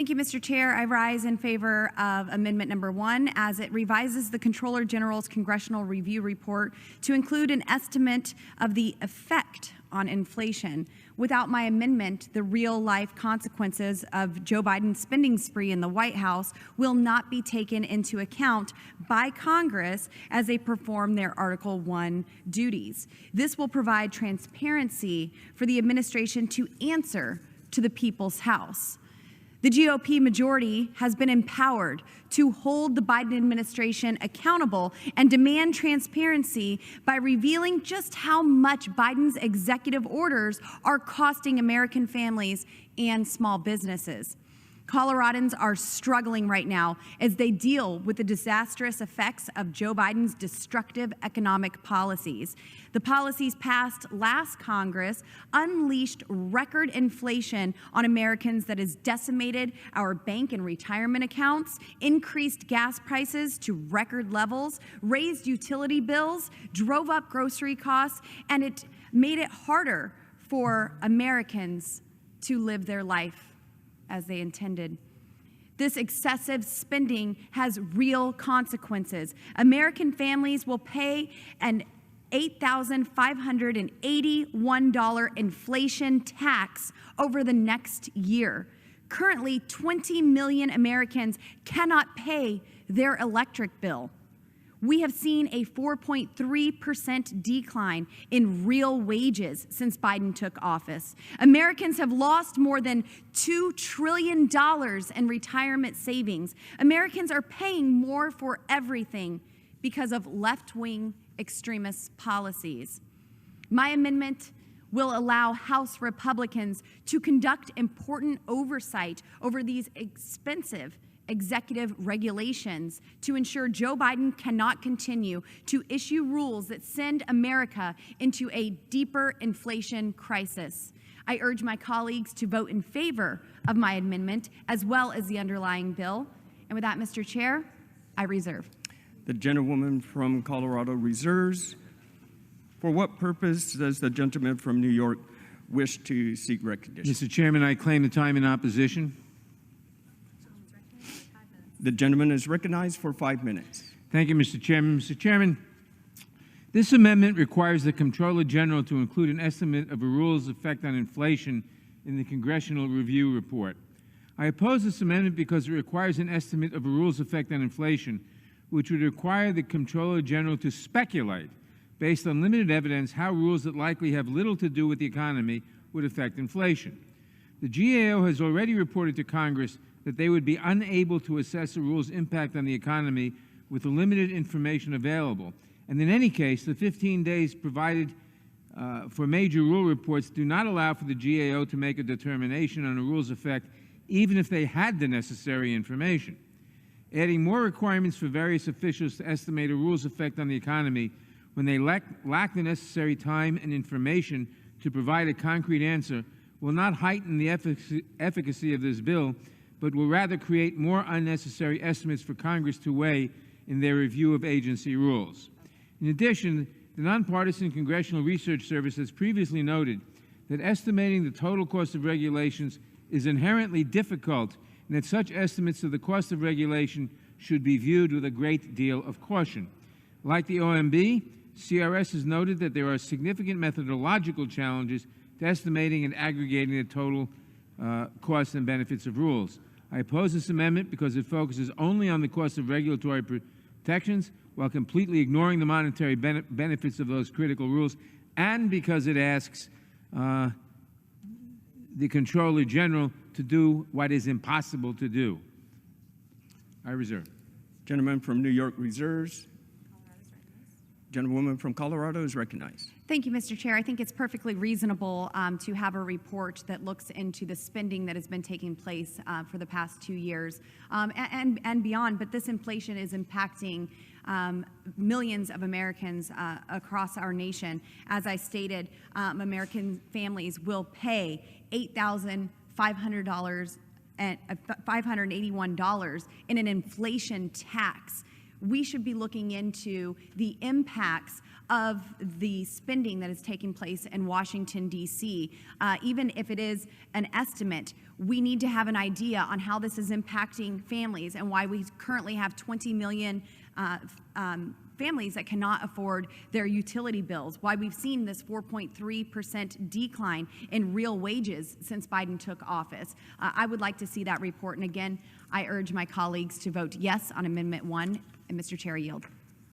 Thank you, Mr. Chair. I rise in favor of Amendment Number 1 as it revises the Comptroller General's Congressional Review Report to include an estimate of the effect on inflation. Without my amendment, the real-life consequences of Joe Biden's spending spree in the White House will not be taken into account by Congress as they perform their Article 1 duties. This will provide transparency for the administration to answer to the people's House. The GOP majority has been empowered to hold the Biden administration accountable and demand transparency by revealing just how much Biden's executive orders are costing American families and small businesses. Coloradans are struggling right now as they deal with the disastrous effects of Joe Biden's destructive economic policies. The policies passed last Congress unleashed record inflation on Americans that has decimated our bank and retirement accounts, increased gas prices to record levels, raised utility bills, drove up grocery costs, and it made it harder for Americans to live their life as they intended. This excessive spending has real consequences. American families will pay an $8,581 inflation tax over the next year. Currently, 20 million Americans cannot pay their electric bill. We have seen a 4.3% decline in real wages since Biden took office. Americans have lost more than $2 trillion in retirement savings. Americans are paying more for everything because of left-wing extremist policies. My amendment will allow House Republicans to conduct important oversight over these expensive executive regulations to ensure Joe Biden cannot continue to issue rules that send America into a deeper inflation crisis. I urge my colleagues to vote in favor of my amendment as well as the underlying bill. And with that, Mr. Chair, I reserve. The gentlewoman from Colorado reserves. For what purpose does the gentleman from New York wish to seek recognition? Mr. Chairman, I claim the time in opposition. The gentleman is recognized for 5 minutes. Thank you, Mr. Chairman. Mr. Chairman, this amendment requires the Comptroller General to include an estimate of a rule's effect on inflation in the Congressional Review Report. I oppose this amendment because it requires an estimate of a rule's effect on inflation, which would require the Comptroller General to speculate, based on limited evidence, how rules that likely have little to do with the economy would affect inflation. The GAO has already reported to Congress that they would be unable to assess a rule's impact on the economy with the limited information available. And in any case, the 15 days provided for major rule reports do not allow for the GAO to make a determination on a rule's effect, even if they had the necessary information. Adding more requirements for various officials to estimate a rule's effect on the economy when they lack the necessary time and information to provide a concrete answer will not heighten the efficacy of this bill, but will rather create more unnecessary estimates for Congress to weigh in their review of agency rules. In addition, the Nonpartisan Congressional Research Service has previously noted that estimating the total cost of regulations is inherently difficult and that such estimates of the cost of regulation should be viewed with a great deal of caution. Like the OMB, CRS has noted that there are significant methodological challenges to estimating and aggregating the total costs and benefits of rules. I oppose this amendment because it focuses only on the cost of regulatory protections while completely ignoring the monetary benefits of those critical rules, and because it asks the Comptroller General to do what is impossible to do. I reserve. Gentleman from New York reserves. Gentlewoman from Colorado is recognized. Thank you, Mr. Chair. I think it's perfectly reasonable to have a report that looks into the spending that has been taking place for the past 2 years and beyond. But this inflation is impacting millions of Americans across our nation. As I stated, American families will pay $8,581 in an inflation tax we should be looking into the impacts of the spending that is taking place in Washington, D.C. Even if it is an estimate, we need to have an idea on how this is impacting families and why we currently have 20 million families that cannot afford their utility bills, why we've seen this 4.3% decline in real wages since Biden took office. I would like to see that report. And again, I urge my colleagues to vote yes on Amendment 1. And Mr. Chair, I yield.